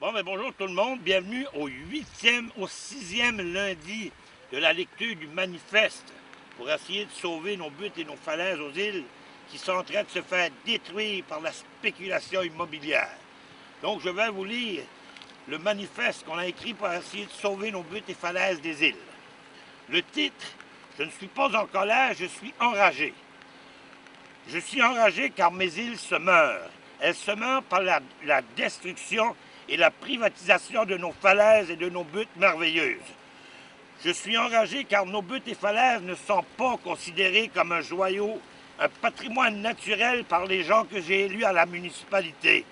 Bon, ben bonjour tout le monde. Bienvenue au 6e lundi de la lecture du manifeste pour essayer de sauver nos buttes et nos falaises aux îles qui sont en train de se faire détruire par la spéculation immobilière. Donc, je vais vous lire le manifeste qu'on a écrit pour essayer de sauver nos buttes et falaises des îles. Le titre, je ne suis pas en colère, je suis enragé. Je suis enragé car mes îles se meurent. Elles se meurent par la destruction et la privatisation de nos falaises et de nos buttes merveilleuses. Je suis enragé car nos buttes et falaises ne sont pas considérées comme un joyau, un patrimoine naturel par les gens que j'ai élus à la municipalité.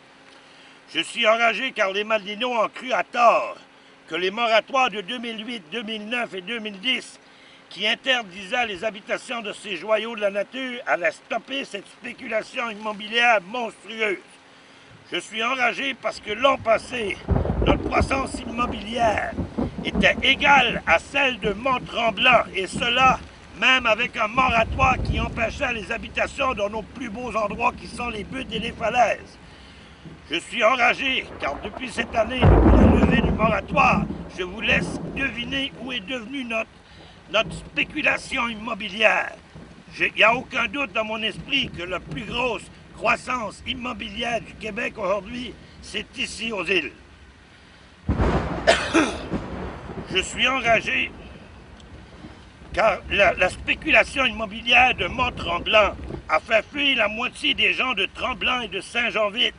Je suis enragé car les Maldinos ont cru à tort que les moratoires de 2008, 2009 et 2010 qui interdisaient les habitations de ces joyaux de la nature allaient stopper cette spéculation immobilière monstrueuse. Je suis enragé parce que l'an passé, notre croissance immobilière était égale à celle de Mont-Tremblant, et cela même avec un moratoire qui empêchait les habitations dans nos plus beaux endroits qui sont les buttes et les falaises. Je suis enragé car depuis cette année, depuis la levée du moratoire, je vous laisse deviner où est devenue notre spéculation immobilière. Il n'y a aucun doute dans mon esprit que la plus grosse croissance immobilière du Québec aujourd'hui, c'est ici aux îles. Je suis enragé car la spéculation immobilière de Mont-Tremblant a fait fuir la moitié des gens de Tremblant et de Saint-Jean-Vite,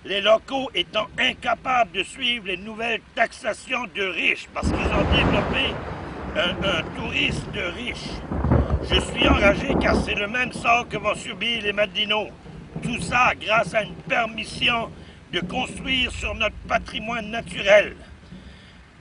les locaux étant incapables de suivre les nouvelles taxations de riches parce qu'ils ont développé un tourisme de riches. Je suis enragé car c'est le même sort que vont subir les Maldinos. Tout ça grâce à une permission de construire sur notre patrimoine naturel.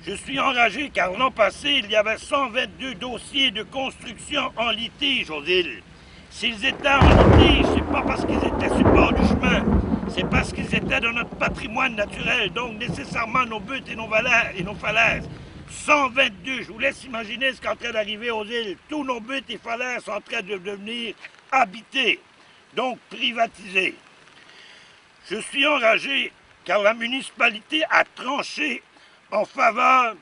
Je suis enragé car l'an passé, il y avait 122 dossiers de construction en litige aux îles. S'ils étaient en litige, c'est pas parce qu'ils étaient sur le bord du chemin, c'est parce qu'ils étaient dans notre patrimoine naturel, donc nécessairement nos buttes et nos falaises. 122, je vous laisse imaginer ce qui est en train d'arriver aux îles. Tous nos buttes et falaises sont en train de devenir habités, donc privatisés. Je suis enragé car la municipalité a tranché en faveur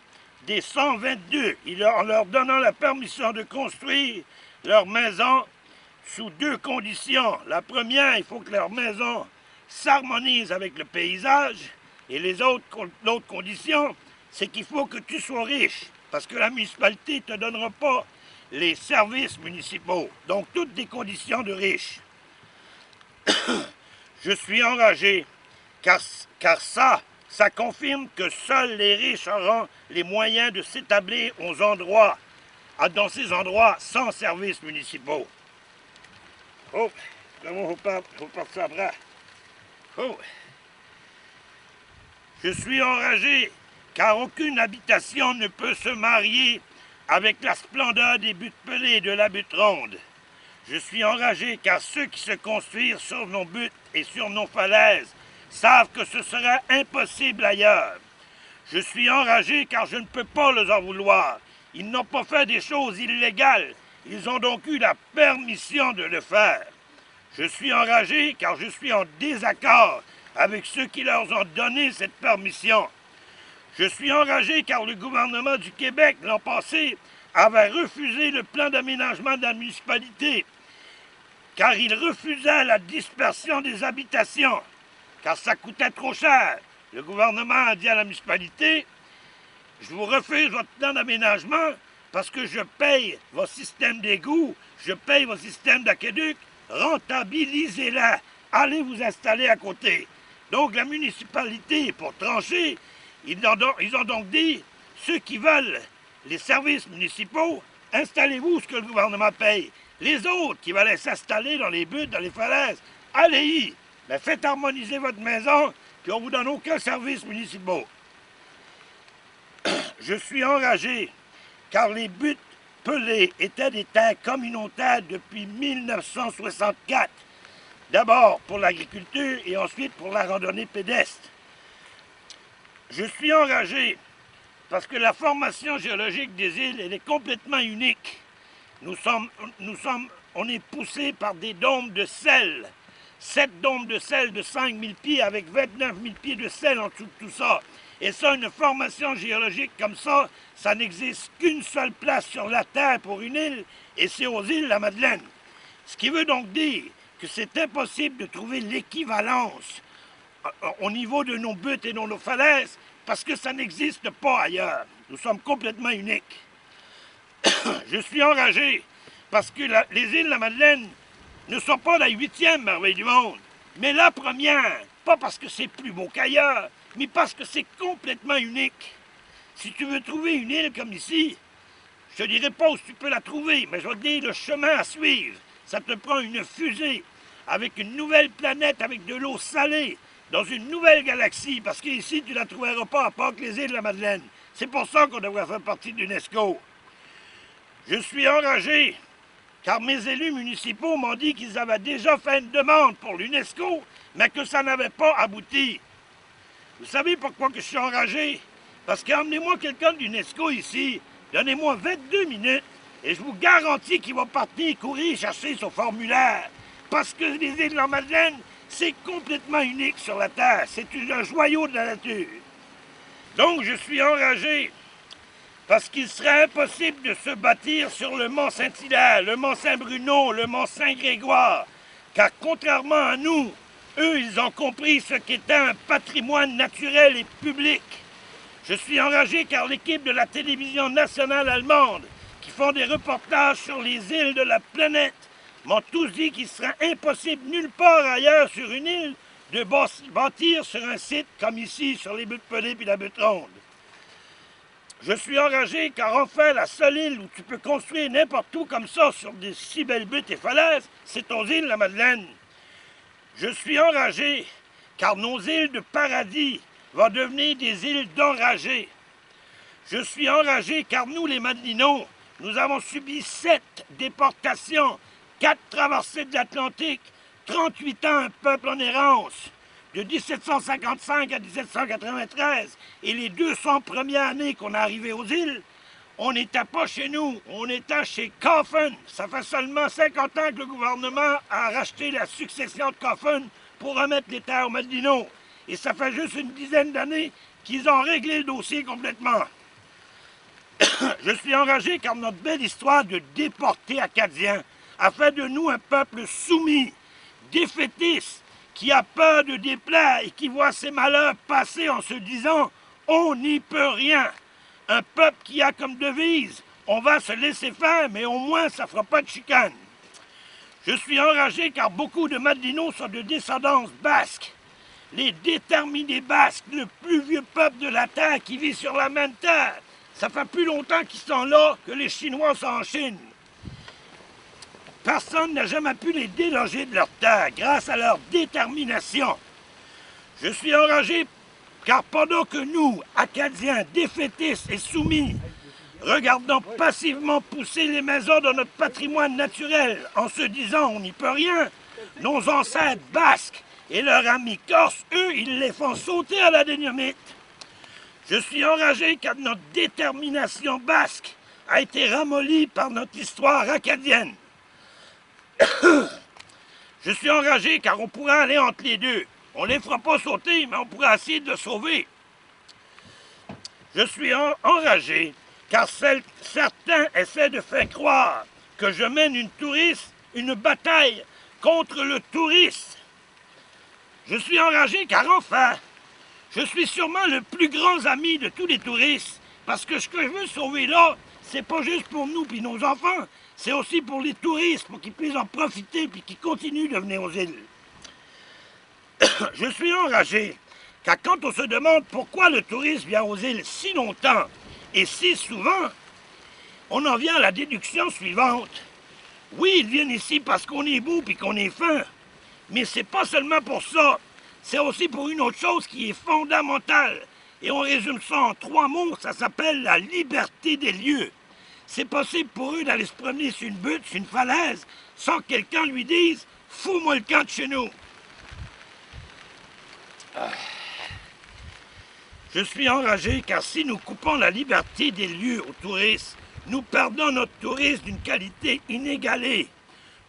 des 122, en leur donnant la permission de construire leur maison sous deux conditions. La première, il faut que leur maison s'harmonise avec le paysage, et l'autre condition, c'est qu'il faut que tu sois riche, parce que la municipalité ne te donnera pas les services municipaux. Donc, toutes des conditions de riches. Je suis enragé, car ça confirme que seuls les riches auront les moyens de s'établir dans ces endroits sans services municipaux. Oh, comment faut pas ça bras. Oh. Je suis enragé, car aucune habitation ne peut se marier avec la splendeur des buttes pelées de la butte ronde. Je suis enragé, car ceux qui se construisent sur nos buttes et sur nos falaises savent que ce sera impossible ailleurs. Je suis enragé, car je ne peux pas leur en vouloir. Ils n'ont pas fait des choses illégales. Ils ont donc eu la permission de le faire. Je suis enragé, car je suis en désaccord avec ceux qui leur ont donné cette permission. Je suis enragé car le gouvernement du Québec, l'an passé, avait refusé le plan d'aménagement de la municipalité, car il refusait la dispersion des habitations, car ça coûtait trop cher. Le gouvernement a dit à la municipalité, je vous refuse votre plan d'aménagement parce que je paye vos systèmes d'égout, je paye vos systèmes d'aqueduc, rentabilisez-la, allez vous installer à côté. Donc la municipalité, pour trancher, ils ont donc dit, ceux qui veulent les services municipaux, installez-vous ce que le gouvernement paye. Les autres qui veulent s'installer dans les buttes, dans les falaises, allez-y. Mais faites harmoniser votre maison, puis on ne vous donne aucun service municipal. Je suis enragé, car les buttes pelées étaient des terres communautaires depuis 1964. D'abord pour l'agriculture et ensuite pour la randonnée pédestre. Je suis enragé parce que la formation géologique des îles, elle est complètement unique. On est poussé par des dômes de sel. 7 dômes de sel de 5000 pieds avec 29 000 pieds de sel en dessous de tout ça. Et ça, une formation géologique comme ça n'existe qu'une seule place sur la Terre pour une île, et c'est aux îles la Madeleine. Ce qui veut donc dire que c'est impossible de trouver l'équivalence au niveau de nos buttes et de nos falaises, parce que ça n'existe pas ailleurs. Nous sommes complètement uniques. Je suis enragé parce que les îles de la Madeleine ne sont pas la 8e merveille du monde, mais la première, pas parce que c'est plus beau qu'ailleurs, mais parce que c'est complètement unique. Si tu veux trouver une île comme ici, je te dirai pas où tu peux la trouver, mais je vais te dire le chemin à suivre. Ça te prend une fusée avec une nouvelle planète, avec de l'eau salée, dans une nouvelle galaxie, parce qu'ici, tu ne la trouveras pas à part que les îles de la Madeleine. C'est pour ça qu'on devrait faire partie de l'UNESCO. Je suis enragé, car mes élus municipaux m'ont dit qu'ils avaient déjà fait une demande pour l'UNESCO, mais que ça n'avait pas abouti. Vous savez pourquoi que je suis enragé? Parce qu'emmenez-moi quelqu'un de l'UNESCO ici, donnez-moi 22 minutes, et je vous garantis qu'il va partir courir chercher son formulaire. Parce que les îles de la Madeleine, c'est complètement unique sur la Terre. C'est un joyau de la nature. Donc je suis enragé parce qu'il serait impossible de se bâtir sur le mont Saint-Hilaire, le mont Saint-Bruno, le mont Saint-Grégoire. Car contrairement à nous, eux, ils ont compris ce qu'était un patrimoine naturel et public. Je suis enragé car l'équipe de la télévision nationale allemande, qui font des reportages sur les îles de la planète, m'ont tous dit qu'il serait impossible nulle part ailleurs sur une île de bâtir sur un site comme ici, sur les buttes pelées et la butte ronde. Je suis enragé car enfin la seule île où tu peux construire n'importe où comme ça sur des si belles buttes et falaises, c'est aux îles de la Madeleine. Je suis enragé car nos îles de paradis vont devenir des îles d'enragés. Je suis enragé car nous, les Madelinots, nous avons subi 7 déportations, 4 traversées de l'Atlantique, 38 ans un peuple en errance, de 1755 à 1793, et les 200 premières années qu'on est arrivé aux îles, on n'était pas chez nous, on était chez Coffin. Ça fait seulement 50 ans que le gouvernement a racheté la succession de Coffin pour remettre les terres aux Madelinots. Et ça fait juste une dizaine d'années qu'ils ont réglé le dossier complètement. Je suis enragé car notre belle histoire de déportés acadiens a fait de nous un peuple soumis, défaitiste, qui a peur de déplaire et qui voit ses malheurs passer en se disant « on n'y peut rien ». Un peuple qui a comme devise « on va se laisser faire, mais au moins ça ne fera pas de chicane ». Je suis enragé car beaucoup de Madelinos sont de descendance basque. Les déterminés basques, le plus vieux peuple de la Terre qui vit sur la même terre. Ça fait plus longtemps qu'ils sont là que les Chinois sont en Chine. Personne n'a jamais pu les déloger de leur terre grâce à leur détermination. Je suis enragé car pendant que nous, Acadiens, défaitistes et soumis, regardons passivement pousser les maisons de notre patrimoine naturel en se disant on n'y peut rien, nos ancêtres basques et leurs amis corses, eux, ils les font sauter à la dynamite. Je suis enragé car notre détermination basque a été ramollie par notre histoire acadienne. Je suis enragé car on pourrait aller entre les deux. On ne les fera pas sauter, mais on pourrait essayer de sauver. Je suis enragé car certains essaient de faire croire que je mène une bataille contre le touriste. Je suis enragé car enfin, je suis sûrement le plus grand ami de tous les touristes, parce que ce que je veux sauver là, c'est pas juste pour nous et nos enfants, c'est aussi pour les touristes, pour qu'ils puissent en profiter et qu'ils continuent de venir aux îles. Je suis enragé, car quand on se demande pourquoi le tourisme vient aux îles si longtemps et si souvent, on en vient à la déduction suivante. Oui, ils viennent ici parce qu'on est beau et qu'on est fin, mais c'est pas seulement pour ça, c'est aussi pour une autre chose qui est fondamentale. Et on résume ça en 3 mots, ça s'appelle la liberté des lieux. C'est possible pour eux d'aller se promener sur une butte, sur une falaise, sans que quelqu'un lui dise « fous-moi le camp de chez nous ». Je suis enragé car si nous coupons la liberté des lieux aux touristes, nous perdons notre tourisme d'une qualité inégalée.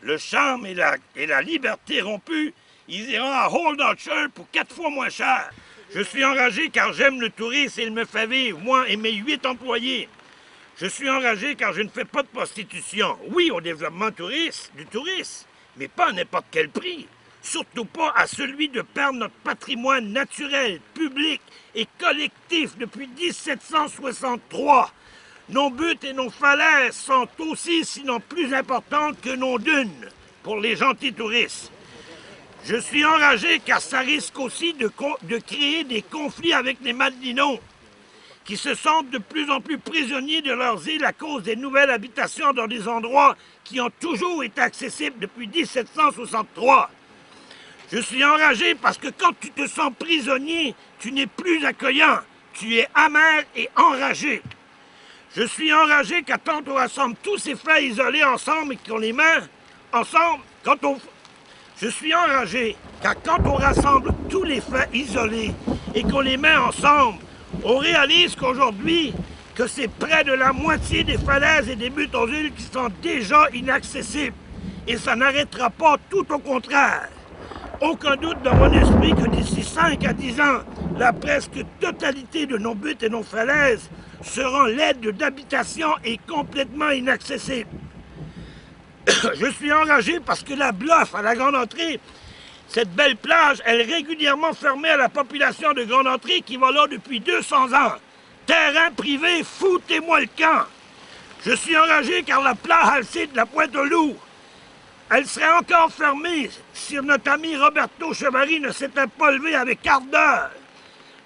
Le charme et la liberté rompus Ils iront à Old Orchard pour 4 fois moins cher. Je suis enragé car j'aime le tourisme et il me fait vivre, moi et mes 8 employés. Je suis enragé car je ne fais pas de prostitution. Oui, au développement du tourisme, mais pas à n'importe quel prix. Surtout pas à celui de perdre notre patrimoine naturel, public et collectif depuis 1763. Nos buttes et nos falaises sont aussi, sinon plus importantes que nos dunes pour les gentils touristes. Je suis enragé car ça risque aussi de créer des conflits avec les Madelinos, qui se sentent de plus en plus prisonniers de leurs îles à cause des nouvelles habitations dans des endroits qui ont toujours été accessibles depuis 1763. Je suis enragé parce que quand tu te sens prisonnier, tu n'es plus accueillant, tu es amer et enragé. Je suis enragé car quand on rassemble tous ces faits isolés ensemble et qu'on les met ensemble, Je suis enragé car quand on rassemble tous les faits isolés et qu'on les met ensemble, on réalise qu'aujourd'hui, que c'est près de la moitié des falaises et des buttes aux îles qui sont déjà inaccessibles. Et ça n'arrêtera pas, tout au contraire. Aucun doute dans mon esprit que d'ici 5 à 10 ans, la presque totalité de nos buttes et nos falaises seront laides d'habitation et complètement inaccessibles. Je suis enragé parce que la Bluff, à la Grande Entrée, cette belle plage, elle est régulièrement fermée à la population de Grande Entrée qui va là depuis 200 ans. Terrain privé, foutez-moi le camp. Je suis enragé car la plage halsée de la Pointe-aux-Loups, elle serait encore fermée si notre ami Roberto Chevary ne s'était pas levé avec ardeur.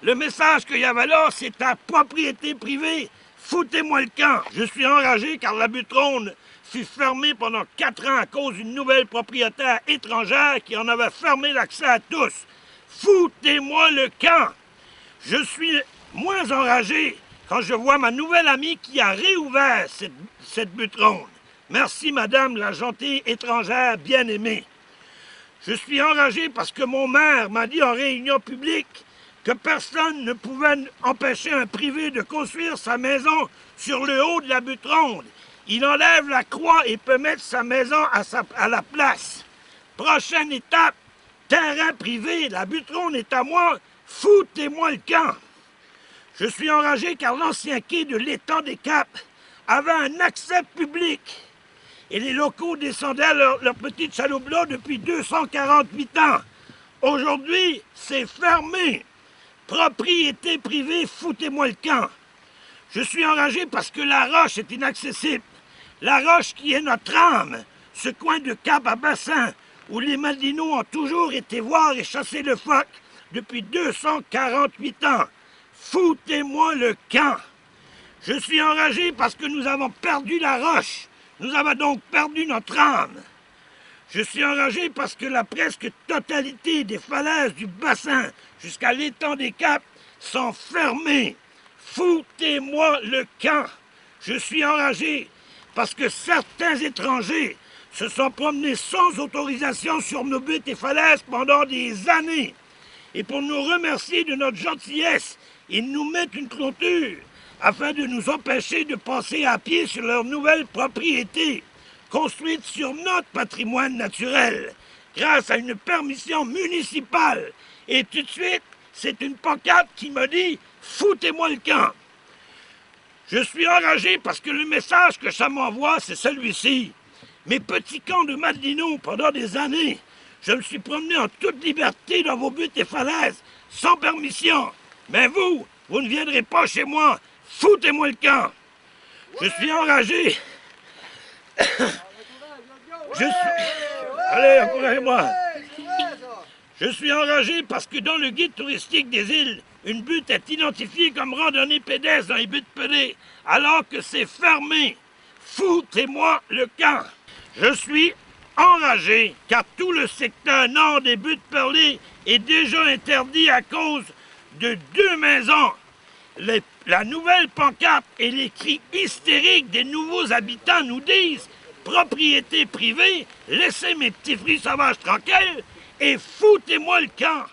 Le message qu'il y avait là, c'est à propriété privée, foutez-moi le camp. Je suis enragé car la butte ronde fut fermée pendant 4 ans à cause d'une nouvelle propriétaire étrangère qui en avait fermé l'accès à tous. Foutez-moi le camp. Je suis moins enragé quand je vois ma nouvelle amie qui a réouvert cette butte ronde. Merci, madame la gentille étrangère bien-aimée. Je suis enragé parce que mon maire m'a dit en réunion publique que personne ne pouvait empêcher un privé de construire sa maison sur le haut de la butte ronde. Il enlève la croix et peut mettre sa maison à la place. Prochaine étape, terrain privé, la butte ronde est à moi, foutez-moi le camp. Je suis enragé car l'ancien quai de l'étang des Caps avait un accès public. Et les locaux descendaient leur petite chaloupe-là depuis 248 ans. Aujourd'hui, c'est fermé. Propriété privée, foutez-moi le camp. Je suis enragé parce que la roche est inaccessible. La roche qui est notre âme, ce coin de Cap à Bassin, où les Madelinos ont toujours été voir et chasser le phoque depuis 248 ans. Foutez-moi le camp. Je suis enragé parce que nous avons perdu la roche. Nous avons donc perdu notre âme. Je suis enragé parce que la presque totalité des falaises du bassin jusqu'à l'étang des Caps sont fermées. Foutez-moi le camp. Je suis enragé parce que certains étrangers se sont promenés sans autorisation sur nos buttes et falaises pendant des années. Et pour nous remercier de notre gentillesse, ils nous mettent une clôture afin de nous empêcher de passer à pied sur leur nouvelle propriété, construite sur notre patrimoine naturel, grâce à une permission municipale. Et tout de suite, c'est une pancarte qui me dit « Foutez-moi le camp ». Je suis enragé parce que le message que ça m'envoie, c'est celui-ci. Mes petits camps de Madelinos, pendant des années, je me suis promené en toute liberté dans vos buttes et falaises, sans permission. Mais vous ne viendrez pas chez moi. Foutez-moi le camp. Je suis enragé. Allez, encouragez-moi. Je suis enragé parce que dans le guide touristique des îles, une butte est identifiée comme randonnée pédestre dans les buttes pelées, alors que c'est fermé. Foutez-moi le camp. Je suis enragé car tout le secteur nord des buttes pelées est déjà interdit à cause de 2 maisons. La nouvelle pancarte et les cris hystériques des nouveaux habitants nous disent « Propriété privée, laissez mes petits fruits sauvages tranquilles et foutez-moi le camp ».